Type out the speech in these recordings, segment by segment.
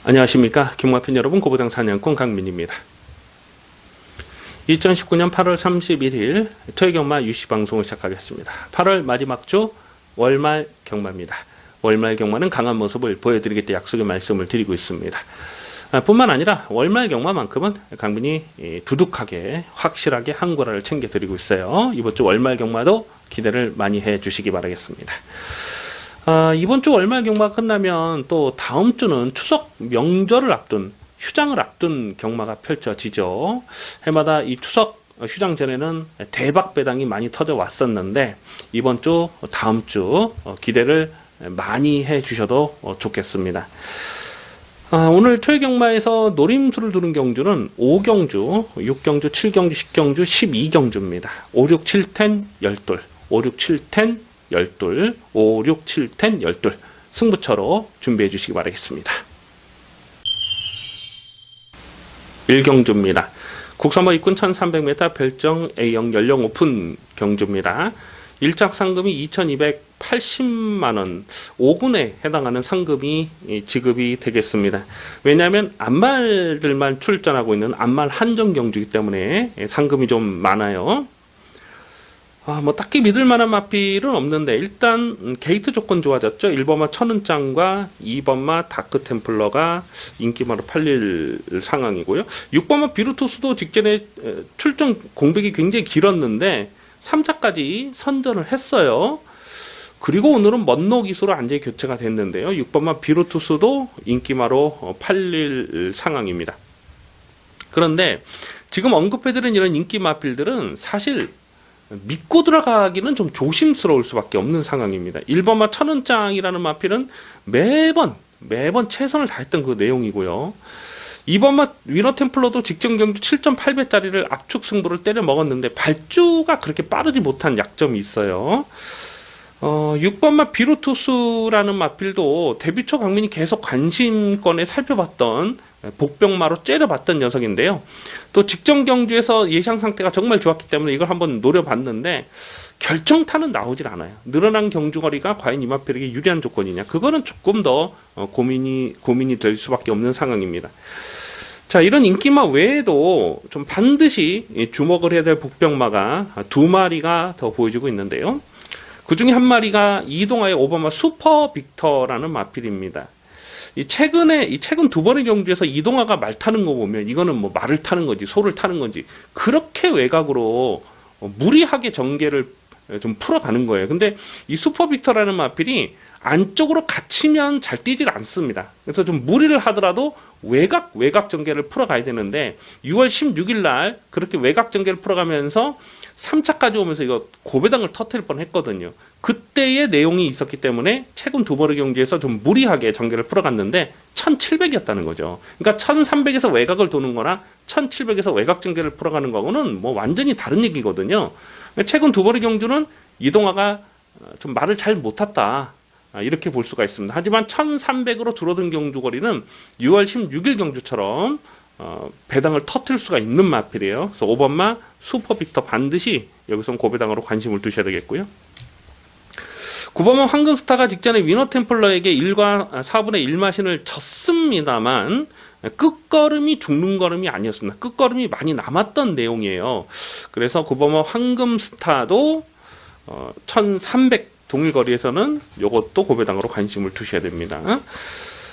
안녕하십니까 경마팬 여러분, 고보장 사냥꾼 강민입니다. 2019년 8월 31일 토요경마 유시 방송을 시작하겠습니다. 8월 마지막 주 월말 경마입니다. 월말 경마는 강한 모습을 보여드리겠다 약속의 말씀을 드리고 있습니다. 뿐만 아니라 월말 경마만큼은 강민이 두둑하게 확실하게 한 구라를 챙겨드리고 있어요. 이번 주 월말 경마도 기대를 많이 해주시기 바라겠습니다. 이번 주 월말 경마가 끝나면 또 다음 주는 추석 명절을 앞둔, 휴장을 앞둔 경마가 펼쳐지죠. 해마다 이 추석 휴장 전에는 대박 배당이 많이 터져 왔었는데 이번 주, 다음 주 기대를 많이 해 주셔도 좋겠습니다. 오늘 토요 경마에서 노림수를 두는 경주는 5경주, 6경주, 7경주, 10경주, 12경주입니다. 5, 6, 7, 10, 12, 5, 6, 7, 10, 12, 5, 6, 7, 10, 12 승부처로 준비해 주시기 바라겠습니다. 1경주입니다. 국산마 입군 1300m 별정 A형 연령 오픈 경주입니다. 1작 상금이 2280만원, 5군에 해당하는 상금이 지급이 되겠습니다. 왜냐하면 암말들만 출전하고 있는 암말 한정 경주이기 때문에 상금이 좀 많아요. 뭐 딱히 믿을 만한 마필은 없는데 일단 게이트 조건 좋아졌죠. 1번마 천은짱과 2번마 다크템플러가 인기마로 팔릴 상황이고요. 6번마 비루투스도 직전에 출전 공백이 굉장히 길었는데 3차까지 선전을 했어요. 그리고 오늘은 먼노 기수로 안제 교체가 됐는데요. 6번마 비루투스도 인기마로 팔릴 상황입니다. 그런데 지금 언급해드린 이런 인기 마필들은 사실 믿고 들어가기는 좀 조심스러울 수밖에 없는 상황입니다. 1번마 천은짱이라는 마필은 매번 최선을 다했던 그 내용이고요. 2번마 위너템플러도 직전 경주 7.8배짜리를 압축 승부를 때려 먹었는데 발주가 그렇게 빠르지 못한 약점이 있어요. 6번마 비루투스라는 마필도 데뷔 초 강민이 계속 관심권에 살펴봤던 복병마로 째려봤던 녀석인데요. 또 직전 경주에서 예상 상태가 정말 좋았기 때문에 이걸 한번 노려봤는데 결정타는 나오질 않아요. 늘어난 경주거리가 과연 이 마필에게 유리한 조건이냐, 그거는 조금 더 고민이 될 수밖에 없는 상황입니다. 자, 이런 인기마 외에도 좀 반드시 주목을 해야 될 복병마가 두 마리가 더 보여지고 있는데요. 그 중에 한 마리가 이동하의 5번마 슈퍼 빅터라는 마필입니다. 최근 두 번의 경주에서 이동화가 말 타는 거 보면 이거는 뭐 말을 타는 건지 소를 타는 건지 그렇게 외곽으로 무리하게 전개를 좀 풀어가는 거예요. 근데 이 슈퍼 빅터라는 마필이 안쪽으로 갇히면 잘 뛰질 않습니다. 그래서 좀 무리를 하더라도 외곽 전개를 풀어가야 되는데 6월 16일 날 그렇게 외곽 전개를 풀어가면서 3차까지 오면서 이거 고배당을 터뜨릴 뻔했거든요. 그때의 내용이 있었기 때문에 최근 두 번의 경주에서 좀 무리하게 전개를 풀어갔는데 1700이었다는 거죠. 그러니까 1300에서 외곽을 도는 거나 1700에서 외곽 전개를 풀어가는 거하고는 뭐 완전히 다른 얘기거든요. 최근 두 번의 경주는 이동화가 좀 말을 잘 못 탔다, 이렇게 볼 수가 있습니다. 하지만 1300으로 줄어든 경주거리는 6월 16일 경주처럼 배당을 터뜨릴 수가 있는 마필이에요. 그래서 5번마 슈퍼 빅터 반드시 여기서 고배당으로 관심을 두셔야 되겠고요. 9번마 황금스타가 직전에 위너템플러에게 1과 4분의 1마신을 졌습니다만 끝걸음이 죽는 걸음이 아니었습니다. 끝걸음이 많이 남았던 내용이에요. 그래서 9번마 황금스타도 1300 동일거리에서는 이것도 고배당으로 관심을 두셔야 됩니다.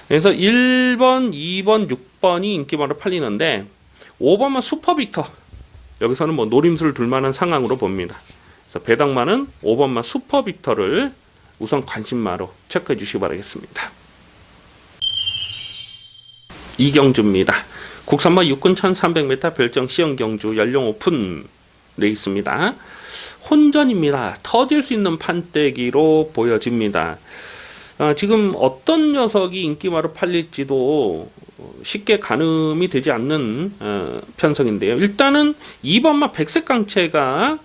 그래서 1번, 2번, 6번이 인기마로 팔리는데 5번만 슈퍼빅터, 여기서는 뭐 노림수를 둘 만한 상황으로 봅니다. 그래서 배당마는 5번만 슈퍼빅터를 우선 관심마로 체크해 주시기 바라겠습니다. 2경주입니다. 국산마 육군 1300m 별정 시형경주 연령 오픈 돼 있습니다. 혼전입니다. 터질 수 있는 판때기로 보여집니다. 지금 어떤 녀석이 인기마로 팔릴지도 쉽게 가늠이 되지 않는 편성인데요. 일단은 2번마 백색강채가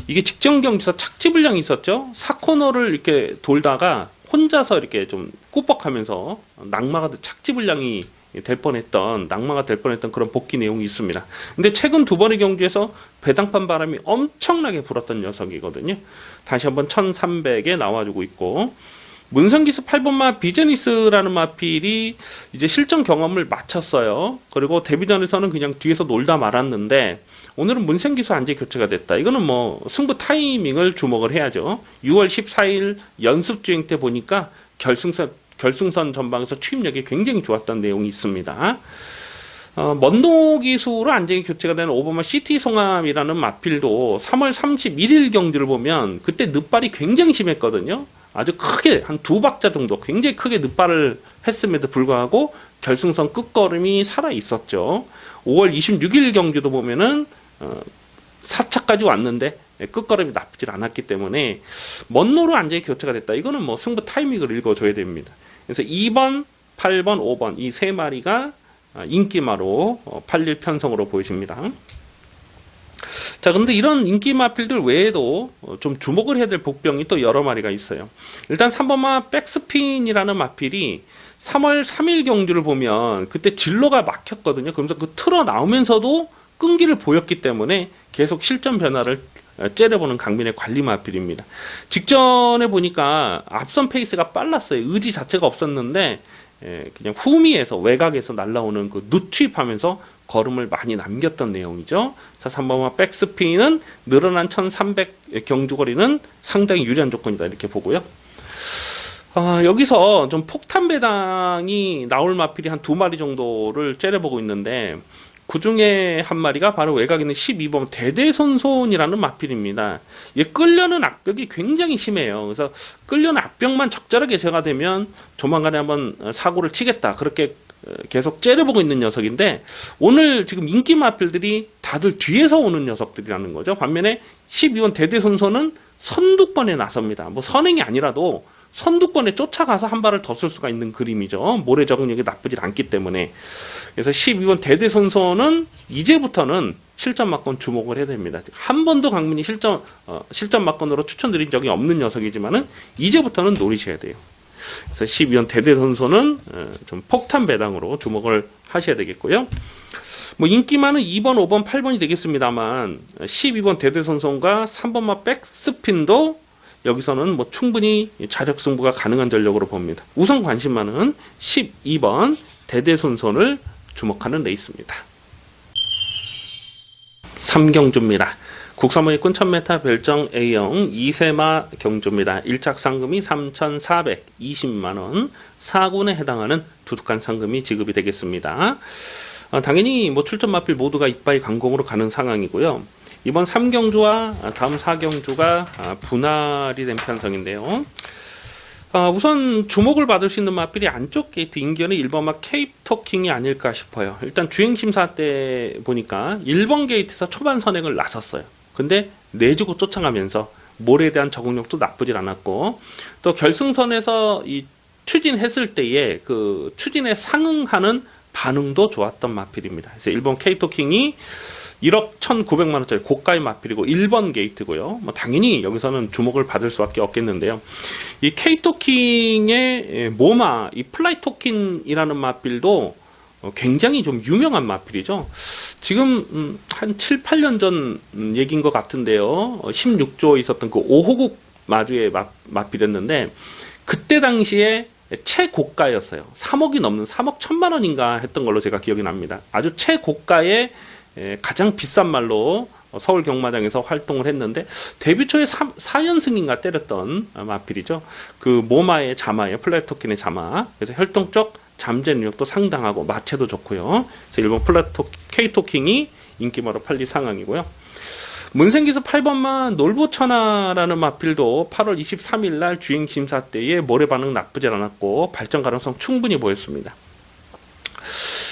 이게 직전 경기에서 착지불량이 있었죠. 4코너를 이렇게 돌다가 혼자서 이렇게 좀 꾸벅하면서 낙마가 착지불량이 될 뻔했던, 낙마가 될 뻔했던 그런 복귀 내용이 있습니다. 근데 최근 두 번의 경주에서 배당판 바람이 엄청나게 불었던 녀석이거든요. 다시 한번 1300에 나와주고 있고, 문성기수 8번마 비즈니스라는 마필이 이제 실전 경험을 마쳤어요. 그리고 데뷔전에서는 그냥 뒤에서 놀다 말았는데 오늘은 문성기수 안제 교체가 됐다. 이거는 뭐 승부 타이밍을 주목을 해야죠. 6월 14일 연습 주행 때 보니까 결승선 전방에서 추임력이 굉장히 좋았던 내용이 있습니다. 먼노 기수로 안정이 교체가 되는 오버마 시티 송암이라는 마필도 3월 31일 경기를 보면 그때 늑발이 굉장히 심했거든요. 아주 크게 한 2박자 정도 굉장히 크게 늑발을 했음에도 불구하고 결승선 끝걸음이 살아 있었죠. 5월 26일 경기도 보면은 4차까지 왔는데 끝걸음이 나쁘질 않았기 때문에 먼노로 안정이 교체가 됐다. 이거는 뭐 승부 타이밍을 읽어줘야 됩니다. 그래서 2번, 8번, 5번 이 세 마리가 인기마로 팔릴 편성으로 보여집니다. 자, 근데 이런 인기 마필들 외에도 좀 주목을 해야 될 복병이 또 여러 마리가 있어요. 일단 3번마 백스핀이라는 마필이 3월 3일 경주를 보면 그때 진로가 막혔거든요. 그러면서 그 틀어 나오면서도 끈기를 보였기 때문에 계속 실전 변화를 째려보는 강민의 관리 마필입니다. 직전에 보니까 앞선 페이스가 빨랐어요. 의지 자체가 없었는데 그냥 후미에서 외곽에서 날라오는 그 누취입하면서 걸음을 많이 남겼던 내용이죠. 자, 3번마 백스핀은 늘어난 1300 경주거리는 상당히 유리한 조건이다 이렇게 보고요. 여기서 좀 폭탄 배당이 나올 마필이 한 2마리 정도를 째려보고 있는데 그 중에 한 마리가 바로 외곽에 있는 12번 대대손손이라는 마필입니다. 이 끌려는 악벽이 굉장히 심해요. 그래서 끌려는 악벽만 적절하게 제거되면 조만간에 한번 사고를 치겠다. 그렇게 계속 째려보고 있는 녀석인데 오늘 지금 인기 마필들이 다들 뒤에서 오는 녀석들이라는 거죠. 반면에 12번 대대손손은 선두권에 나섭니다. 뭐 선행이 아니라도 선두권에 쫓아가서 한 발을 더 쓸 수가 있는 그림이죠. 모래 적응력이 나쁘질 않기 때문에. 그래서 12번 대대손손은 이제부터는 실전 막건 주목을 해야 됩니다. 한 번도 강민이 실전 막건으로 추천드린 적이 없는 녀석이지만은 이제부터는 노리셔야 돼요. 그래서 12번 대대손손은 좀 폭탄 배당으로 주목을 하셔야 되겠고요. 뭐 인기 많은 2번, 5번, 8번이 되겠습니다만 12번 대대손손과 3번마 백스핀도 여기서는 뭐 충분히 자력 승부가 가능한 전력으로 봅니다. 우선 관심 많은 12번 대대손손을 주목하는 레이스입니다. 3경주입니다. 국사모의꾼 1000m 별정 A형 2세마 경주입니다. 1착 상금이 3,420만원, 4군에 해당하는 두둑한 상금이 지급이 되겠습니다. 당연히 뭐 출전 마필 모두가 이빠이 강공으로 가는 상황이고요. 이번 3경주와 다음 4경주가 분할이 된 편성인데요. 우선 주목을 받을 수 있는 마필이 안쪽 게이트 인견의 1번마 케이프토킹이 아닐까 싶어요. 일단 주행심사 때 보니까 1번 게이트에서 초반 선행을 나섰어요. 근데 내주고 쫓아가면서 몰에 대한 적응력도 나쁘질 않았고 또 결승선에서 이 추진했을 때에 그 추진에 상응하는 반응도 좋았던 마필입니다. 그래서 1번 케이토킹이 1억 1,900만원짜리 고가의 마필이고 1번 게이트고요. 뭐 당연히 여기서는 주목을 받을 수밖에 없겠는데요. 이 케이토킹의 모마, 이 플라이토킹이라는 마필도 굉장히 좀 유명한 마필이죠. 지금 한 7, 8년 전 얘기인 것 같은데요. 16조에 있었던 그 5호국 마주의 마필이었는데 그때 당시에 최고가였어요. 3억이 넘는 3억 1천만 원인가 했던 걸로 제가 기억이 납니다. 아주 최고가의 가장 비싼 말로 서울 경마장에서 활동을 했는데 데뷔 초에 4연승인가 때렸던 마필이죠. 그 모마의 자마예요. 플라토킨의 자마. 그래서 혈통적 잠재 능력도 상당하고 마체도 좋고요. 그래서 일본 케이토킹이 인기마로 팔릴 상황이고요. 문생기수 8번마 놀부천하라는 마필도 8월 23일 날 주행 심사 때에 모래 반응 나쁘지 않았고 발전 가능성 충분히 보였습니다.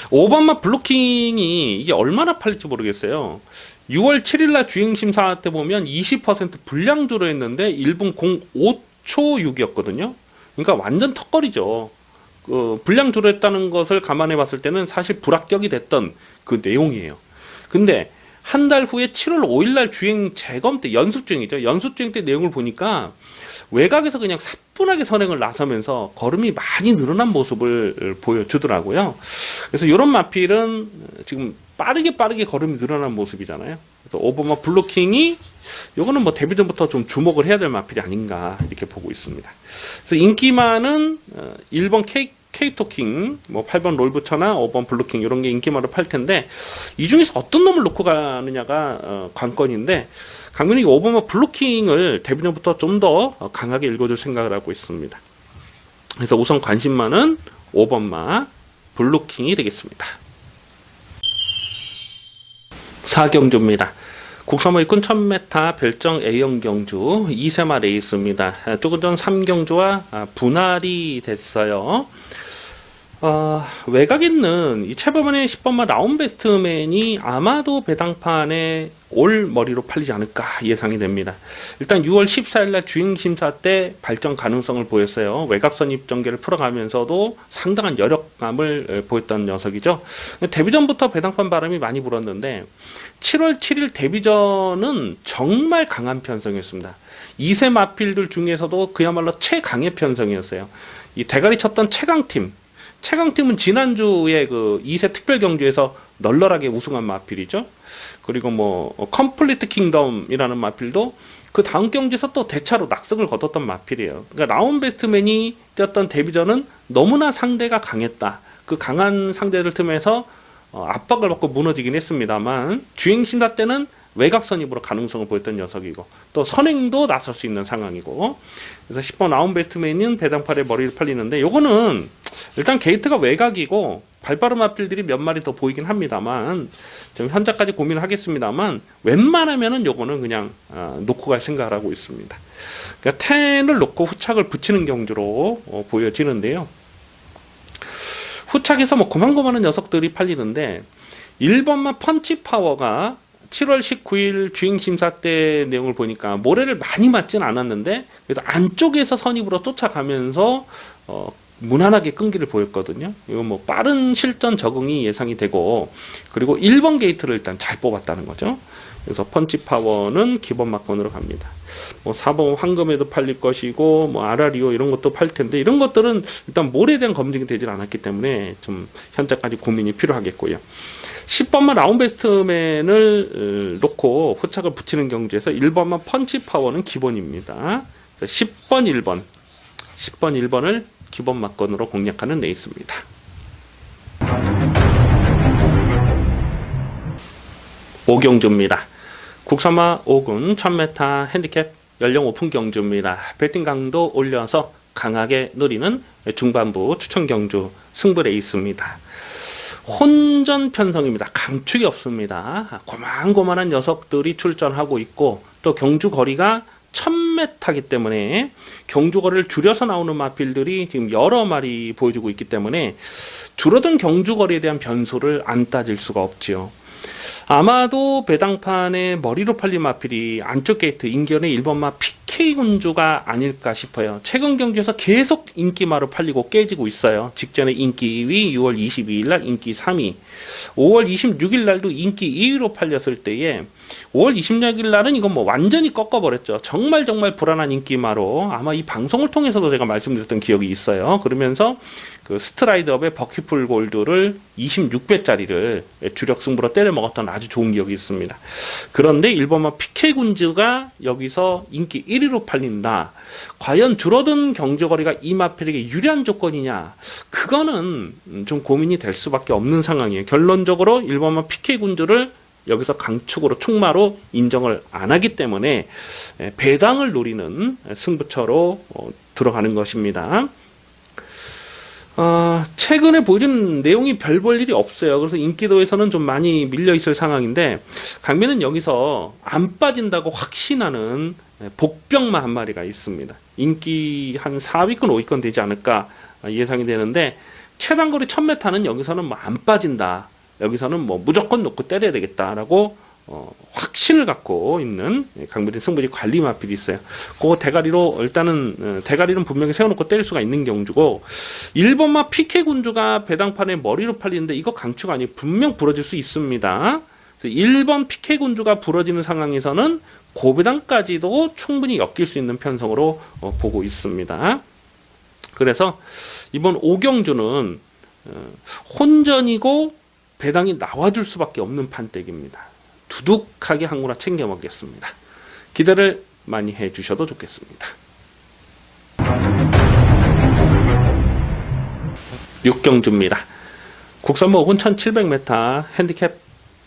5번마 블로킹이 이게 얼마나 팔릴지 모르겠어요. 6월 7일 날 주행 심사 때 보면 20% 불량주로 했는데 1분 05초 6이었거든요. 그러니까 완전 턱걸이죠. 불량주로 했다는 것을 감안해 봤을 때는 사실 불합격이 됐던 그 내용이에요. 근데 한 달 후에 7월 5일 날 주행 재검 때 연습주행이죠. 연습주행 때 내용을 보니까 외곽에서 그냥 사뿐하게 선행을 나서면서 걸음이 많이 늘어난 모습을 보여주더라고요. 그래서 이런 마필은 지금 빠르게 걸음이 늘어난 모습이잖아요. 그래서 오버마 블로킹이 요거는 뭐 데뷔 전부터 좀 주목을 해야 될 마필이 아닌가 이렇게 보고 있습니다. 그래서 인기 많은 1번 K토킹, 뭐 8번 롤부처나 5번 블루킹 이런 게 인기마로 팔 텐데 이 중에서 어떤 놈을 놓고 가느냐가 관건인데 강민이 5번마 블루킹을 데뷔전부터 좀 더 강하게 읽어줄 생각을 하고 있습니다. 그래서 우선 관심 많은 5번마 블루킹이 되겠습니다. 4경주입니다. 국산모 일꾼 1000m 별정 A형 경주 2세마 레이스입니다. 조금 전 3경주와 분할이 됐어요. 외곽에 있는 이 최범원의 10번마 라운베스트맨이 아마도 배당판에 올 머리로 팔리지 않을까 예상이 됩니다. 일단 6월 14일날 주행심사 때 발전 가능성을 보였어요. 외곽선 입전개를 풀어가면서도 상당한 여력감을 보였던 녀석이죠. 데뷔전부터 배당판 바람이 많이 불었는데 7월 7일 데뷔전은 정말 강한 편성이었습니다. 2세 마필들 중에서도 그야말로 최강의 편성이었어요. 이 대가리 쳤던 최강팀은 지난주에 그 2세 특별 경주에서 널널하게 우승한 마필이죠. 그리고 뭐 컴플리트 킹덤이라는 마필도 그 다음 경주에서 또 대차로 낙석을 거뒀던 마필이에요. 그러니까 라운베스트맨이 뛰었던 데뷔전은 너무나 상대가 강했다. 그 강한 상대들 틈에서 압박을 받고 무너지긴 했습니다만 주행심사 때는 외곽선 입으로 가능성을 보였던 녀석이고 또 선행도 나설 수 있는 상황이고 그래서 10번 라운베스트맨은 배당팔에 머리를 팔리는데 요거는 일단 게이트가 외곽이고 발빠른 마필들이 몇 마리 더 보이긴 합니다만 좀 현재까지 고민을 하겠습니다만 웬만하면은 요거는 그냥 놓고 갈 생각을 하고 있습니다. 그러니까 10을 놓고 후착을 붙이는 경주로 보여지는데요. 후착에서 뭐 고만고만한 녀석들이 팔리는데 1번만 펀치파워가 7월 19일 주행심사 때 내용을 보니까 모래를 많이 맞진 않았는데 그래도 안쪽에서 선입으로 쫓아가면서 무난하게 끈기를 보였거든요. 이거 뭐 빠른 실전 적응이 예상이 되고 그리고 1번 게이트를 일단 잘 뽑았다는 거죠. 그래서 펀치파워는 기본 막건으로 갑니다. 뭐 4번 황금에도 팔릴 것이고 뭐 아라리오 이런 것도 팔 텐데 이런 것들은 일단 모래에 대한 검증이 되질 않았기 때문에 좀 현재까지 고민이 필요하겠고요. 10번만 라운베스트맨을 놓고 후착을 붙이는 경주에서 1번만 펀치파워는 기본입니다. 10번 1번을 기본 막건으로 공략하는 레이스입니다. 5경주입니다. 국산마 5군 1000m 핸디캡 연령 오픈 경주입니다. 배팅 강도 올려서 강하게 노리는 중반부 추천 경주 승부 레이스입니다. 혼전 편성입니다. 강축이 없습니다. 고만고만한 녀석들이 출전하고 있고 또 경주 거리가 1000m이기 때문에 경주 거리를 줄여서 나오는 마필들이 지금 여러 마리 보여주고 있기 때문에 줄어든 경주 거리에 대한 변수를 안 따질 수가 없지요. 아마도 배당판에 머리로 팔린 마필이 안쪽 게이트 인견의 1번마 PK군주가 아닐까 싶어요. 최근 경주에서 계속 인기마로 팔리고 깨지고 있어요. 직전에 인기 2위, 6월 22일 날 인기 3위, 5월 26일 날도 인기 2위로 팔렸을 때에 5월 26일 날은 이건 뭐 완전히 꺾어버렸죠. 정말 불안한 인기마로 아마 이 방송을 통해서도 제가 말씀드렸던 기억이 있어요. 그러면서 그 스트라이드업의 버킷풀 골드를 26배짜리를 주력 승부로 때려 먹었던 아주 좋은 기억이 있습니다. 그런데 1번마 PK군주가 여기서 인기 1위로 팔린다. 과연 줄어든 경주거리가 이 마필에게 유리한 조건이냐? 그거는 좀 고민이 될 수밖에 없는 상황이에요. 결론적으로 1번마 PK군주를 여기서 강축으로 축마로 인정을 안 하기 때문에 배당을 노리는 승부처로 들어가는 것입니다. 최근에 보여준 내용이 별 볼 일이 없어요. 그래서 인기도에서는 좀 많이 밀려있을 상황인데 강민은 여기서 안 빠진다고 확신하는 복병마 한 마리가 있습니다. 인기 한 4위권 5위권 되지 않을까 예상이 되는데 최단거리 1000m는 여기서는 뭐 안 빠진다. 여기서는 뭐 무조건 놓고 때려야 되겠다라고 확신을 갖고 있는 강민의 승부지 관리 마필이 있어요. 그 대가리로 일단은 대가리는 분명히 세워놓고 때릴 수가 있는 경주고 1번마 PK군주가 배당판에 머리로 팔리는데 이거 강추가 아니고 분명 부러질 수 있습니다. 그래서 1번 피케군주가 부러지는 상황에서는 고배당까지도 충분히 엮일 수 있는 편성으로 보고 있습니다. 그래서 이번 5경주는 혼전이고 배당이 나와줄 수밖에 없는 판때기입니다. 두둑하게 한구나 챙겨 먹겠습니다. 기대를 많이 해주셔도 좋겠습니다. 6경주입니다. 국산모 5군 1700m 핸디캡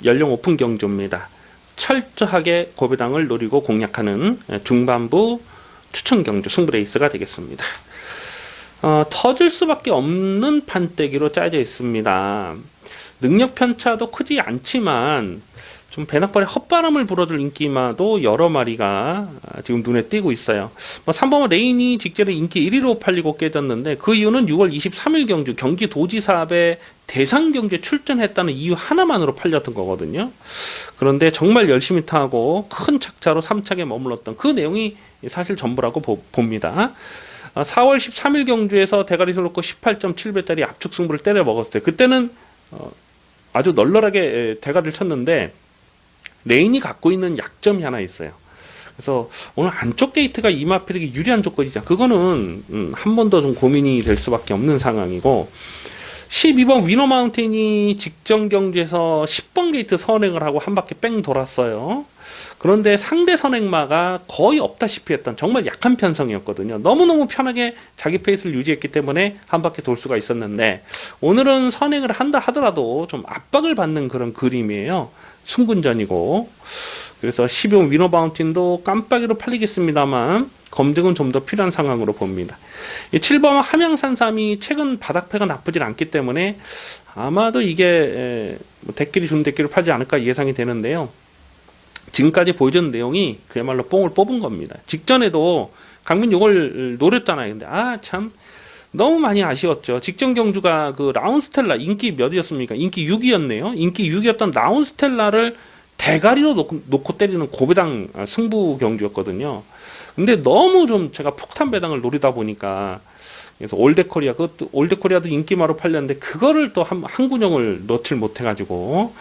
연령 오픈 경주입니다. 철저하게 고배당을 노리고 공략하는 중반부 추천 경주 승부레이스가 되겠습니다. 터질 수밖에 없는 판때기로 짜져 있습니다. 능력 편차도 크지 않지만 좀 배낭발에 헛바람을 불어줄 인기마도 여러 마리가 지금 눈에 띄고 있어요. 3번 레인이 직전에 인기 1위로 팔리고 깨졌는데 그 이유는 6월 23일 경주 경기도지사업에 대상 경주에 출전했다는 이유 하나만으로 팔렸던 거거든요. 그런데 정말 열심히 타고 큰 착차로 3착에 머물렀던 그 내용이 사실 전부라고 봅니다. 4월 13일 경주에서 대가리를 놓고 18.7배짜리 압축 승부를 때려 먹었을 때 그때는 아주 널널하게 대가리를 쳤는데 레인이 갖고 있는 약점이 하나 있어요. 그래서 오늘 안쪽 게이트가 이마필에게 유리한 조건이자 그거는 한 번 더 좀 고민이 될 수밖에 없는 상황이고 12번 위너 마운틴이 직전 경주에서 10번 게이트 선행을 하고 한 바퀴 뺑 돌았어요. 그런데 상대 선행마가 거의 없다시피 했던 정말 약한 편성이었거든요. 너무너무 편하게 자기 페이스를 유지했기 때문에 한 바퀴 돌 수가 있었는데 오늘은 선행을 한다 하더라도 좀 압박을 받는 그런 그림이에요. 승군전이고 그래서 12번 위너 마운틴도 깜빡이로 팔리겠습니다만 검증은 좀 더 필요한 상황으로 봅니다. 7번 함양산삼이 최근 바닥패가 나쁘진 않기 때문에 아마도 이게 대끼리 준 대끼를 팔지 않을까 예상이 되는데요. 지금까지 보여준 내용이 그야말로 뽕을 뽑은 겁니다. 직전에도 강민 이걸 노렸잖아요. 근데 참 너무 많이 아쉬웠죠. 직전 경주가 그 라운스텔라 인기 몇이었습니까? 인기 6이었네요. 인기 6이었던 라운스텔라를 대가리로 놓고 때리는 고배당 승부 경주였거든요. 근데 너무 좀 제가 폭탄 배당을 노리다 보니까 그래서 올드코리아 그것도 올드코리아도 인기마로 팔렸는데 그거를 또 한 군형을 넣질 못해가지고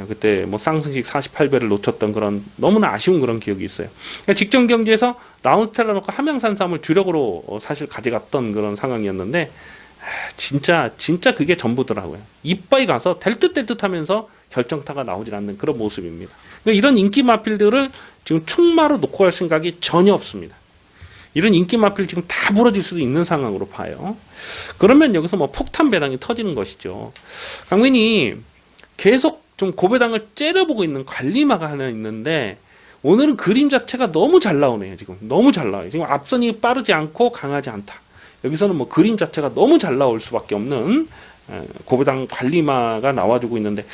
그때 뭐 쌍승식 48배를 놓쳤던 그런 너무나 아쉬운 그런 기억이 있어요. 그러니까 직전 경기에서 라운스텔라 놓고 함양산삼을 주력으로 사실 가져갔던 그런 상황이었는데 진짜 그게 전부더라고요. 이빠이 가서 될 듯 될 듯 하면서 결정타가 나오질 않는 그런 모습입니다. 그러니까 이런 인기 마필들을 지금 충마로 놓고 갈 생각이 전혀 없습니다. 이런 인기 마필 지금 다 부러질 수도 있는 상황으로 봐요. 그러면 여기서 뭐 폭탄 배당이 터지는 것이죠. 강민이 계속 좀 고배당을 째려보고 있는 관리마가 하나 있는데 오늘은 그림 자체가 너무 잘 나오네요. 지금 너무 잘 나와요. 지금 앞선이 빠르지 않고 강하지 않다. 여기서는 뭐 그림 자체가 너무 잘 나올 수밖에 없는 고배당 관리마가 나와주고 있는데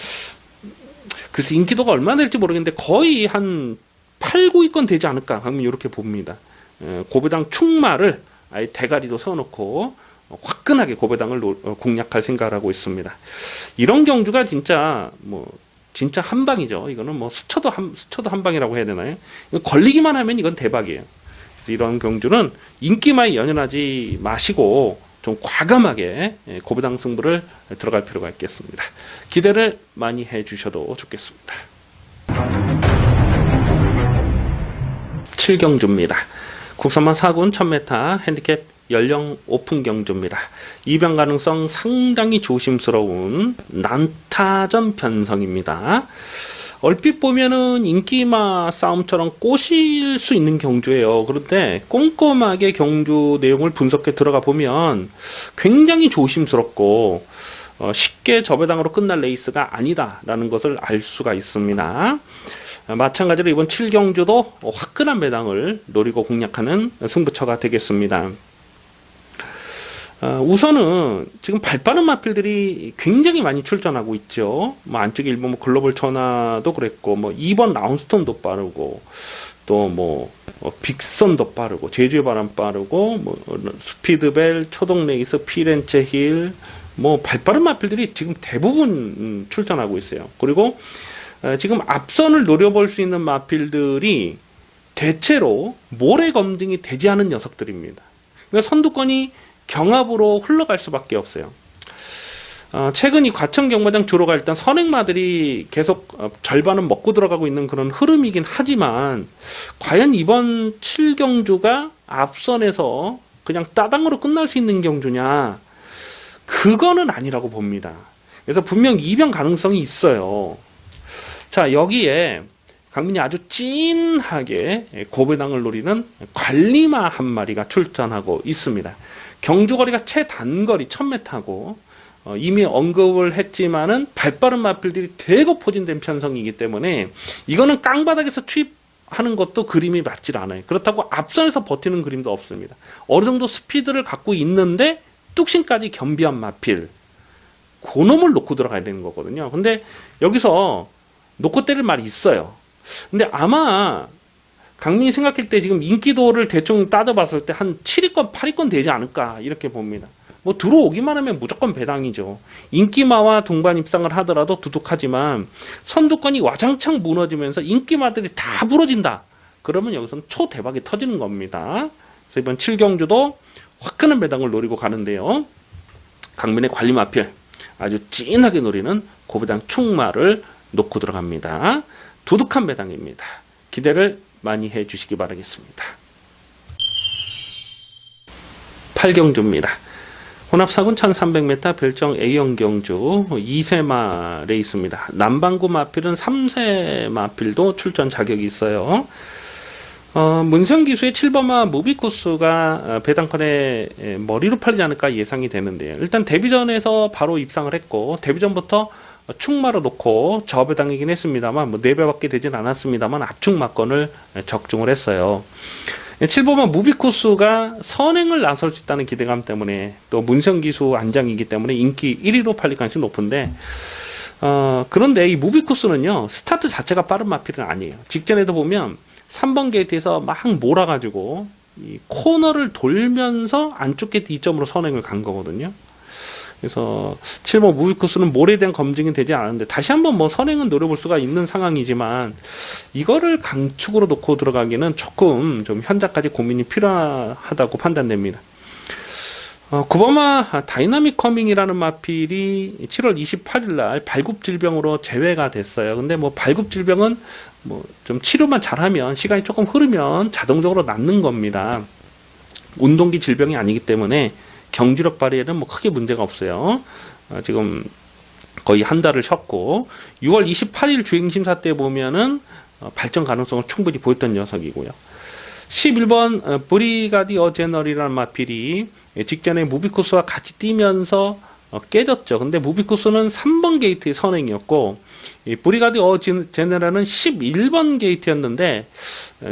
그래서 인기도가 얼마나 될지 모르겠는데 거의 한 8, 9위권 되지 않을까 하면 이렇게 봅니다. 고배당 충마를 아예 대가리도 세워놓고 화끈하게 고배당을 공략할 생각을 하고 있습니다. 이런 경주가 진짜 진짜 한 방이죠. 이거는 뭐 스쳐도 한 방이라고 해야 되나요? 걸리기만 하면 이건 대박이에요. 이런 경주는 인기마에 연연하지 마시고 좀 과감하게 고배당 승부를 들어갈 필요가 있겠습니다. 기대를 많이 해주셔도 좋겠습니다. 7경주입니다. 국산만 4군 1000m 핸디캡 연령 오픈 경주입니다. 입양 가능성 상당히 조심스러운 난타전 편성입니다. 얼핏 보면은 인기마 싸움처럼 꼬실 수 있는 경주예요. 그런데 꼼꼼하게 경주 내용을 분석해 들어가 보면 굉장히 조심스럽고 쉽게 저배당으로 끝날 레이스가 아니다라는 것을 알 수가 있습니다. 마찬가지로 이번 7경주도 화끈한 배당을 노리고 공략하는 승부처가 되겠습니다. 우선은 지금 발빠른 마필들이 굉장히 많이 출전하고 있죠. 안쪽에 일본 글로벌 천하도 그랬고 2번 라운스톤도 빠르고 또 빅선도 빠르고 제주의 바람 빠르고 스피드벨, 초동레이스, 피렌체 힐 발빠른 마필들이 지금 대부분 출전하고 있어요. 그리고 지금 앞선을 노려볼 수 있는 마필들이 대체로 모래 검증이 되지 않은 녀석들입니다. 그러니까 선두권이 경합으로 흘러갈 수밖에 없어요. 최근 이 과천 경마장 주로가 일단 선행마들이 계속 절반은 먹고 들어가고 있는 그런 흐름이긴 하지만 과연 이번 7경주가 앞선에서 그냥 따당으로 끝날 수 있는 경주냐? 그거는 아니라고 봅니다. 그래서 분명 이변 가능성이 있어요. 자, 여기에 강민이 아주 찐하게 고배당을 노리는 관리마 한 마리가 출전하고 있습니다. 경주거리가 최단거리 1000m고 이미 언급을 했지만은 발빠른 마필들이 대거 포진된 편성이기 때문에 이거는 깡바닥에서 투입하는 것도 그림이 맞질 않아요. 그렇다고 앞선에서 버티는 그림도 없습니다. 어느 정도 스피드를 갖고 있는데 뚝심까지 겸비한 마필, 그놈을 놓고 들어가야 되는 거거든요. 근데 여기서 놓고 때릴 말이 있어요. 근데 아마 강민이 생각할 때 지금 인기도를 대충 따져봤을 때 한 7위권, 8위권 되지 않을까 이렇게 봅니다. 뭐 들어오기만 하면 무조건 배당이죠. 인기마와 동반 입상을 하더라도 두둑하지만 선두권이 와장창 무너지면서 인기마들이 다 부러진다. 그러면 여기서는 초대박이 터지는 겁니다. 그래서 이번 7경주도 화끈한 배당을 노리고 가는데요. 강민의 관리마필 아주 찐하게 노리는 고배당 충마를 놓고 들어갑니다. 두둑한 배당입니다. 기대를 많이 해주시기 바라겠습니다. 8경주입니다. 혼합사군 1300m 별정 A형 경주 2세마 레이스입니다. 남방구 마필은 3세 마필도 출전 자격이 있어요. 문성기수의 7번마 무비코스가 배당판에 머리로 팔리지 않을까 예상이 되는데요. 일단 데뷔전에서 바로 입상을 했고 데뷔전부터 충마로 놓고 저배당이긴 했습니다만 뭐 4배밖에 되진 않았습니다만 압축마건을 적중을 했어요. 7번마 무비코스가 선행을 나설 수 있다는 기대감 때문에 또 문성기수 안장이기 때문에 인기 1위로 팔릴 가능성이 높은데 그런데 이 무비코스는요 스타트 자체가 빠른 마필은 아니에요. 직전에도 보면 3번 게이트에서 막 몰아가지고 이 코너를 돌면서 안쪽 게이트 2점으로 선행을 간 거거든요. 그래서 7번 무비코스는 몰에 대한 검증이 되지 않았는데 다시 한번 뭐 선행은 노려볼 수가 있는 상황이지만 이거를 강축으로 놓고 들어가기는 조금 좀 현재까지 고민이 필요하다고 판단됩니다. 9번마 다이나믹 커밍이라는 마필이 7월 28일 날 발굽질병으로 제외가 됐어요. 근데 뭐 발굽질병은 뭐 좀 치료만 잘하면 시간이 조금 흐르면 자동적으로 낫는 겁니다. 운동기 질병이 아니기 때문에 경주력 발휘에는 뭐 크게 문제가 없어요. 지금 거의 한 달을 쉬었고 6월 28일 주행심사 때 보면은 발전 가능성을 충분히 보였던 녀석이고요. 11번 브리가디어 제너럴이라는 마필이 직전에 무비코스와 같이 뛰면서 깨졌죠. 근데 무비코스는 3번 게이트의 선행이었고 브리가디어 제너럴은 11번 게이트였는데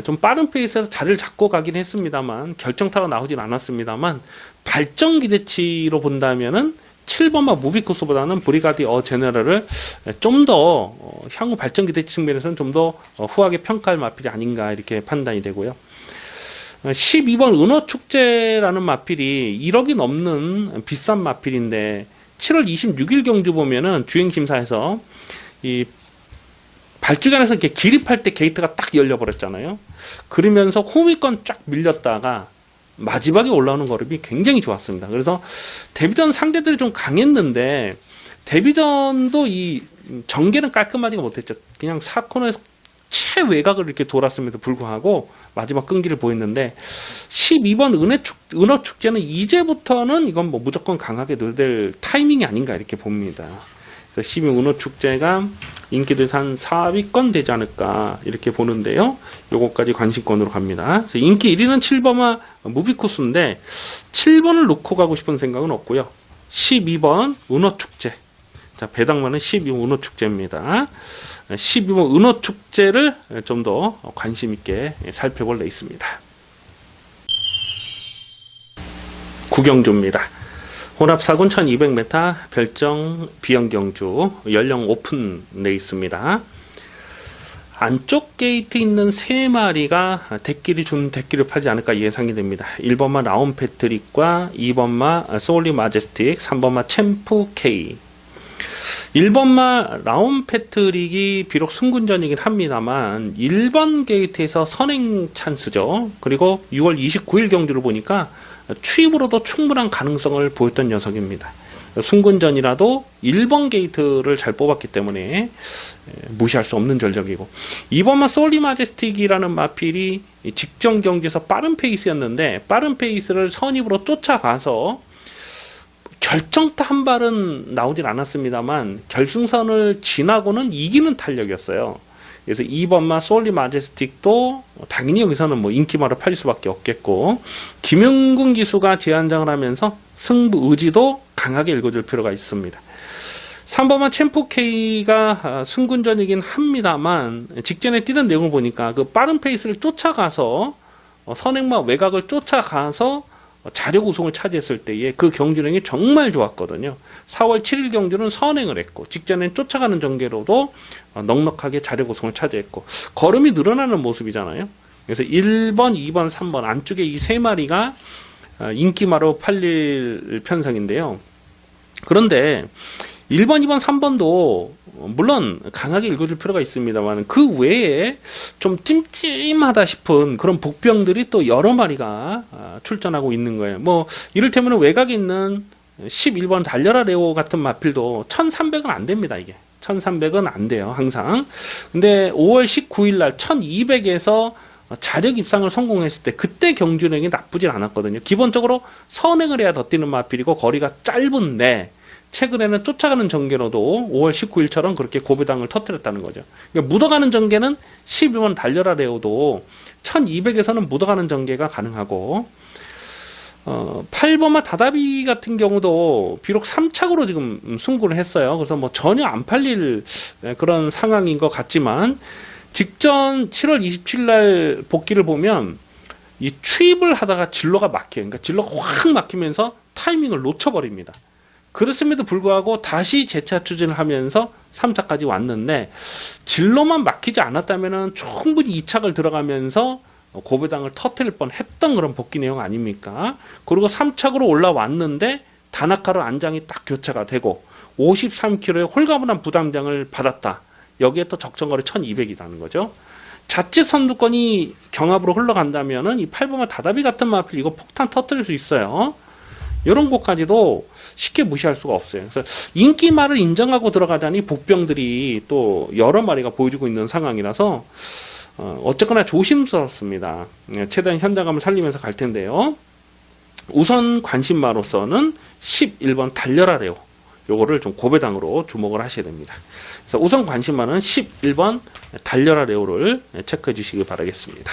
좀 빠른 페이스에서 자리를 잡고 가긴 했습니다만 결정타가 나오진 않았습니다만 발전 기대치로 본다면은 7번마 무비코스보다는 브리가디어 제너럴을 좀 더 향후 발전 기대치 측면에서는 좀 더 후하게 평가할 마필이 아닌가 이렇게 판단이 되고요. 12번 은어축제라는 마필이 1억이 넘는 비싼 마필인데 7월 26일 경주 보면은 주행심사에서 이 발주간에서 이렇게 기립할 때 게이트가 딱 열려버렸잖아요. 그러면서 호미권 쫙 밀렸다가 마지막에 올라오는 걸음이 굉장히 좋았습니다. 그래서 데뷔전 상대들이 좀 강했는데 데뷔전도 이 전개는 깔끔하지가 못했죠. 그냥 4코너에서 최외곽을 이렇게 돌았음에도 불구하고 마지막 끈기를 보였는데 12번 은어축제는 이제부터는 이건 뭐 무조건 강하게 놀될 타이밍이 아닌가 이렇게 봅니다. 그래서 12번 은어축제가 인기도에서 한 4위권 되지 않을까 이렇게 보는데요. 요거까지 관심권으로 갑니다. 그래서 인기 1위는 7번마 무비코스인데 7번을 놓고 가고 싶은 생각은 없고요. 12번 은어축제. 자, 배당만은 12번 은어축제입니다. 12번 은어축제를 좀 더 관심 있게 살펴볼 레이스입니다. 9경주입니다. 혼합사군 1200m 별정 B형경주 연령 오픈 레이스입니다. 안쪽 게이트 있는 3마리가 대끼리 준 대끼를 팔지 않을까 예상이 됩니다. 1번마 라운 패트릭과 2번마 소울리 마제스틱, 3번마 챔프 K. 1번마 라운 패트릭이 비록 승군전이긴 합니다만 1번 게이트에서 선행 찬스죠. 그리고 6월 29일 경주를 보니까 추입으로도 충분한 가능성을 보였던 녀석입니다. 순군전이라도 1번 게이트를 잘 뽑았기 때문에 무시할 수 없는 전력이고, 2번만 솔리 마제스틱이라는 마필이 직전 경기에서 빠른 페이스였는데 빠른 페이스를 선입으로 쫓아가서 결정타 한 발은 나오진 않았습니다만 결승선을 지나고는 이기는 탄력이었어요. 그래서 2번마 솔리 마제스틱도 당연히 여기서는 뭐 인기마로 팔릴 수밖에 없겠고, 김용근 기수가 재안장을 하면서 승부 의지도 강하게 읽어줄 필요가 있습니다. 3번마 챔프 K가 승군전이긴 합니다만 직전에 뛰는 내용을 보니까 그 빠른 페이스를 쫓아가서 선행마 외곽을 쫓아가서 자력 우승을 차지했을 때의 그 경주력이 정말 좋았거든요. 4월 7일 경주는 선행을 했고 직전엔 쫓아가는 전개로도 넉넉하게 자력 우승을 차지했고 걸음이 늘어나는 모습이잖아요. 그래서 1번, 2번, 3번 안쪽에 이 세 마리가 인기마로 팔릴 편성인데요. 그런데 1번, 2번, 3번도 물론 강하게 읽어줄 필요가 있습니다만 그 외에 좀 찜찜하다 싶은 그런 복병들이 또 여러 마리가 출전하고 있는 거예요. 뭐 이를테면 외곽에 있는 11번 달려라 레오 같은 마필도 1300은 안 됩니다. 이게 1300은 안 돼요. 항상. 근데 5월 19일 날 1200에서 자력 입상을 성공했을 때 그때 경주력이 나쁘진 않았거든요. 기본적으로 선행을 해야 더 뛰는 마필이고 거리가 짧은데 최근에는 쫓아가는 전개로도 5월 19일처럼 그렇게 고배당을 터뜨렸다는 거죠. 그러니까 묻어가는 전개는 11번 달려라 레오도 1200에서는 묻어가는 전개가 가능하고 8번마 다다비 같은 경우도 비록 3착으로 지금 승부를 했어요. 그래서 뭐 전혀 안 팔릴 그런 상황인 것 같지만 직전 7월 27일 날 복귀를 보면 이 추입을 하다가 진로가 막혀요. 그러니까 진로가 확 막히면서 타이밍을 놓쳐버립니다. 그렇음에도 불구하고 다시 재차 추진을 하면서 3차까지 왔는데 진로만 막히지 않았다면 충분히 2착을 들어가면서 고배당을 터뜨릴 뻔했던 그런 복귀 내용 아닙니까? 그리고 3착으로 올라왔는데 다나카로 안장이 딱 교체가 되고 53kg의 홀가분한 부담장을 받았다. 여기에 또 적정거리 1200이라는 거죠. 자칫 선두권이 경합으로 흘러간다면은 이 8번마 다다비 같은 마필 이거 폭탄 터뜨릴 수 있어요. 이런 것까지도 쉽게 무시할 수가 없어요. 그래서 인기말을 인정하고 들어가자니 복병들이 또 여러 마리가 보여주고 있는 상황이라서 어쨌거나 조심스럽습니다. 최대한 현장감을 살리면서 갈 텐데요. 우선 관심마로서는 11번 달려라 레오 요거를 좀 고배당으로 주목을 하셔야 됩니다. 그래서 우선 관심마는 11번 달려라 레오를 체크해 주시기 바라겠습니다.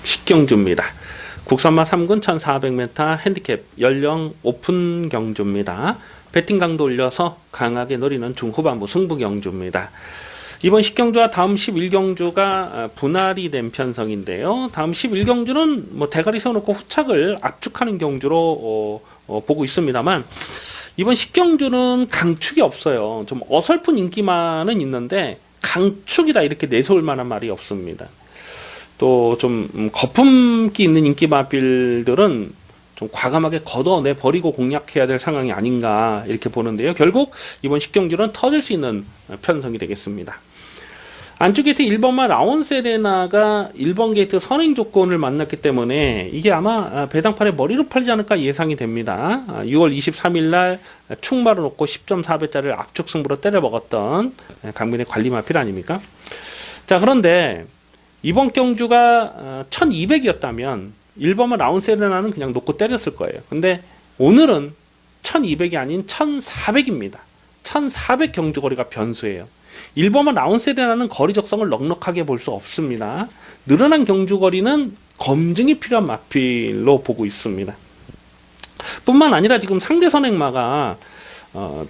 식경주입니다. 국산마 3군 1400m 핸디캡 연령 오픈 경주입니다. 배팅 강도 올려서 강하게 노리는 중후반부 승부 경주입니다. 이번 10경주와 다음 11경주가 분할이 된 편성인데요. 다음 11경주는 뭐 대가리 세워놓고 후착을 압축하는 경주로 보고 있습니다만 이번 10경주는 강축이 없어요. 좀 어설픈 인기만은 있는데 강축이다 이렇게 내세울 만한 말이 없습니다. 또 좀 거품기 있는 인기 마필들은 좀 과감하게 걷어내 버리고 공략해야 될 상황이 아닌가 이렇게 보는데요. 결국 이번 10경주는 터질 수 있는 편성이 되겠습니다. 안쪽 게이트 1번마 라온세레나가 1번 게이트 선행 조건을 만났기 때문에 이게 아마 배당판에 머리로 팔지 않을까 예상이 됩니다. 6월 23일 날 충마를 놓고 10.4배짜리를 압축 승부로 때려 먹었던 강민의 관리 마필 아닙니까? 자, 그런데 이번 경주가 1200이었다면 1번마 라운세레나는 그냥 놓고 때렸을 거예요. 근데 오늘은 1200이 아닌 1400입니다. 1400 경주거리가 변수예요. 1번마 라운세레나는 거리 적성을 넉넉하게 볼 수 없습니다. 늘어난 경주거리는 검증이 필요한 마필로 보고 있습니다. 뿐만 아니라 지금 상대 선행마가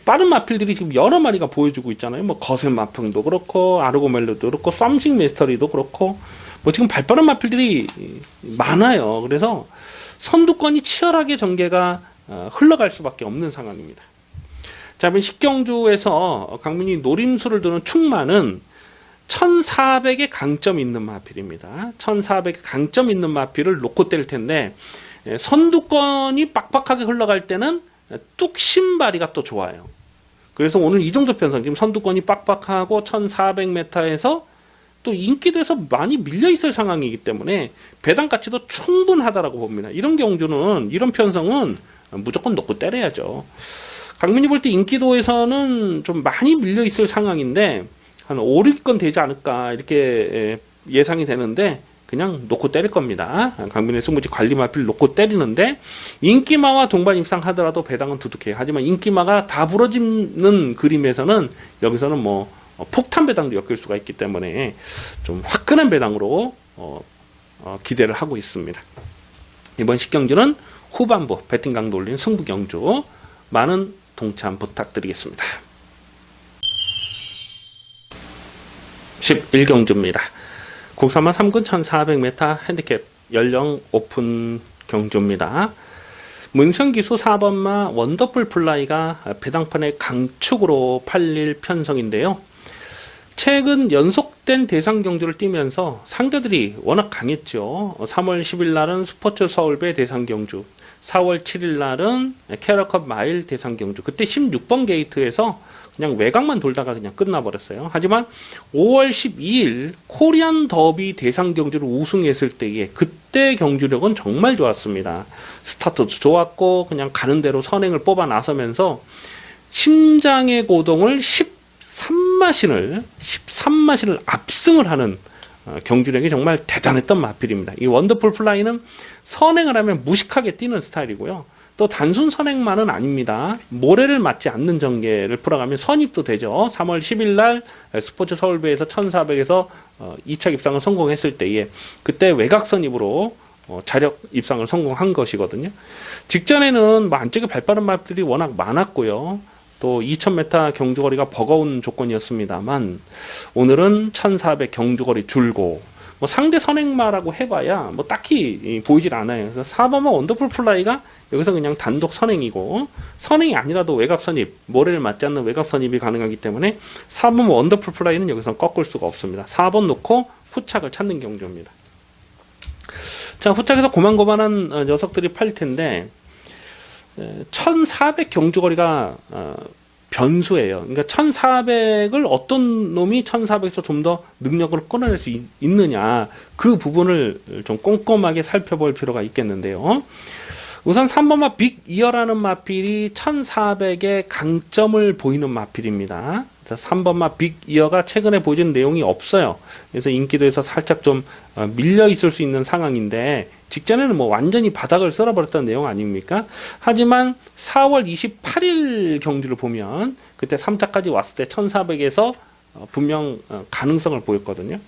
빠른 마필들이 지금 여러 마리가 보여주고 있잖아요. 뭐 거센 마평도 그렇고 아르고멜로도 그렇고 썸씽 메스터리도 그렇고 뭐 지금 발빠른 마필들이 많아요. 그래서 선두권이 치열하게 전개가 흘러갈 수밖에 없는 상황입니다. 자, 이번 10경주에서 강민이 노림수를 두는 충마는 1400의 강점 있는 마필입니다. 1400의 강점 있는 마필을 놓고 때릴 텐데 선두권이 빡빡하게 흘러갈 때는 뚝심바리가 또 좋아요. 그래서 오늘 이 정도 편성 지금 선두권이 빡빡하고 1400m에서 또 인기도에서 많이 밀려 있을 상황이기 때문에 배당 가치도 충분하다라고 봅니다. 이런 경주는, 이런 편성은 무조건 놓고 때려야죠. 강민이 볼 때 인기도에서는 좀 많이 밀려 있을 상황인데 한 5, 6건 되지 않을까 이렇게 예상이 되는데 그냥 놓고 때릴 겁니다. 강민의 승부지 관리 마필 놓고 때리는데, 인기마와 동반 입상하더라도 배당은 두둑해요. 하지만 인기마가 다 부러지는 그림에서는 여기서는 뭐 폭탄 배당도 엮일 수가 있기 때문에 좀 화끈한 배당으로 기대를 하고 있습니다. 이번 식경주는 후반부 배팅 강도 올린 승부 경주, 많은 동참 부탁드리겠습니다. 11경주입니다. 국산마 3군 1400m 핸디캡 연령 오픈 경주입니다. 문성기수 4번마 원더풀 플라이가 배당판의 강축으로 팔릴 편성인데요. 최근 연속된 대상 경주를 뛰면서 상대들이 워낙 강했죠. 3월 10일 날은 스포츠 서울배 대상 경주, 4월 7일 날은 캐러컵 마일 대상 경주, 그때 16번 게이트에서 그냥 외곽만 돌다가 그냥 끝나버렸어요. 하지만 5월 12일 코리안 더비 대상 경주를 우승했을 때의 그때 경주력은 정말 좋았습니다. 스타트도 좋았고 그냥 가는 대로 선행을 뽑아 나서면서 심장의 고동을 13마신을 압승을 하는 경주력이 정말 대단했던 마필입니다. 이 원더풀 플라이는 선행을 하면 무식하게 뛰는 스타일이고요. 또 단순 선행만은 아닙니다. 모래를 맞지 않는 전개를 풀어가면 선입도 되죠. 3월 10일 날 스포츠 서울배에서 1400에서 2차 입상을 성공했을 때에 그때 외곽 선입으로 자력 입상을 성공한 것이거든요. 직전에는 뭐 안쪽에 발빠른 마필들이 워낙 많았고요. 또 2000m 경주거리가 버거운 조건이었습니다만 오늘은 1400 경주거리 줄고 뭐 상대 선행마라고 해봐야 뭐 딱히 보이질 않아요. 그래서 4번마 원더풀 플라이가 여기서 그냥 단독 선행이고, 선행이 아니라도 외곽 선입, 모래를 맞지 않는 외곽 선입이 가능하기 때문에 4번 원더풀 플라이는 여기서 꺾을 수가 없습니다. 4번 놓고 후착을 찾는 경주입니다. 자, 후착에서 고만고만한 녀석들이 팔 텐데 1400 경주거리가 변수예요. 그러니까 1400을 어떤 놈이 1400에서 좀 더 능력을 끌어낼 수 있느냐, 그 부분을 좀 꼼꼼하게 살펴볼 필요가 있겠는데요. 우선 3번마 빅 이어라는 마필이 1400의 강점을 보이는 마필입니다. 3번마 빅 이어가 최근에 보여준 내용이 없어요. 그래서 인기도에서 살짝 좀 밀려 있을 수 있는 상황인데, 직전에는 뭐 완전히 바닥을 쓸어버렸던 내용 아닙니까? 하지만 4월 28일 경주를 보면 그때 3차까지 왔을 때 1400에서 분명 가능성을 보였거든요.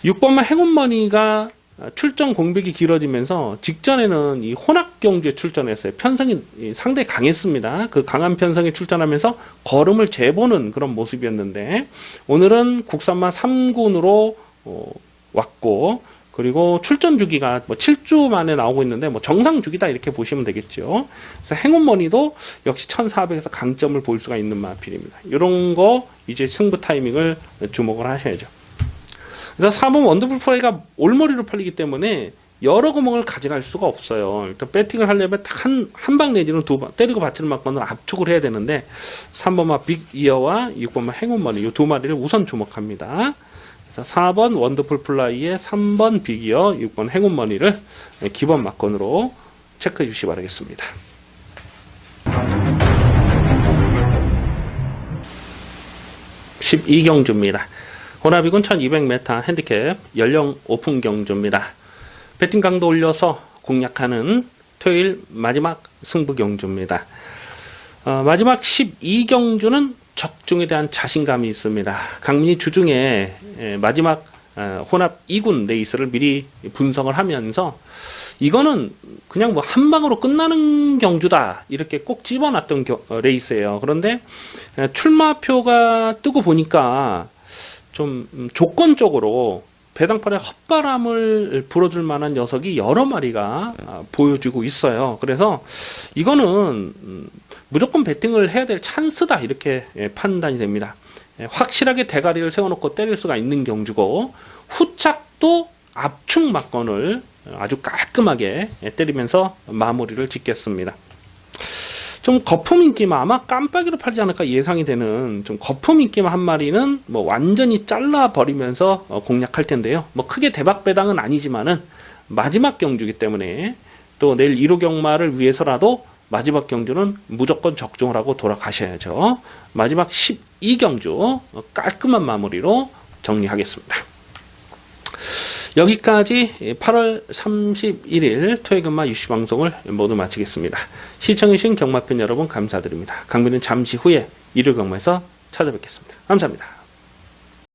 6번마 행운머니가 출전 공백이 길어지면서 직전에는 이 혼합 경주에 출전했어요. 편성이 상당히 강했습니다. 그 강한 편성에 출전하면서 걸음을 재보는 그런 모습이었는데, 오늘은 국산마 3군으로 왔고, 그리고 출전 주기가 뭐 7주 만에 나오고 있는데 뭐 정상 주기다 이렇게 보시면 되겠죠. 그래서 행운머니도 역시 1400에서 강점을 볼 수가 있는 마필입니다. 이런 거 이제 승부 타이밍을 주목을 하셔야죠. 그래서 4번 원더풀 플라이가 올머리로 팔리기 때문에 여러 구멍을 가져갈 수가 없어요. 일단 배팅을 하려면 딱 한 방 내지는 두 방 때리고 받치는 막건으로 압축을 해야 되는데 3번마 빅 이어와 6번마 행운머니 이 두 마리를 우선 주목합니다. 4번 원더풀 플라이에 3번 빅이어 6번 행운머니를 기본 막건으로 체크해 주시기 바라겠습니다. 12경주입니다. 호나비군 1200m 핸디캡 연령 오픈 경주입니다. 배팅 강도 올려서 공략하는 토요일 마지막 승부 경주입니다. 마지막 12경주는 적중에 대한 자신감이 있습니다. 강민이 주중에 마지막 혼합 2군 레이스를 미리 분석을 하면서 이거는 그냥 뭐 한 방으로 끝나는 경주다 이렇게 꼭 집어놨던 레이스예요. 그런데 출마표가 뜨고 보니까 좀 조건적으로 배당판에 헛바람을 불어줄 만한 녀석이 여러 마리가 보여주고 있어요. 그래서 이거는 무조건 배팅을 해야 될 찬스다 이렇게 판단이 됩니다. 확실하게 대가리를 세워놓고 때릴 수가 있는 경주고, 후착도 압축 막건을 아주 깔끔하게 때리면서 마무리를 짓겠습니다. 좀 거품 인기만 아마 깜빡이로 팔지 않을까 예상이 되는 좀 거품 인기만 한 마리는 뭐 완전히 잘라 버리면서 공략할 텐데요. 뭐 크게 대박 배당은 아니지만은 마지막 경주기 때문에 또 내일 1호 경마를 위해서라도 마지막 경주는 무조건 적중을 하고 돌아가셔야죠. 마지막 12경주 깔끔한 마무리로 정리하겠습니다. 여기까지 8월 31일 토요일경마 유시방송을 모두 마치겠습니다. 시청해주신 경마팬 여러분 감사드립니다. 강민은 잠시 후에 일요일 경마에서 찾아뵙겠습니다. 감사합니다.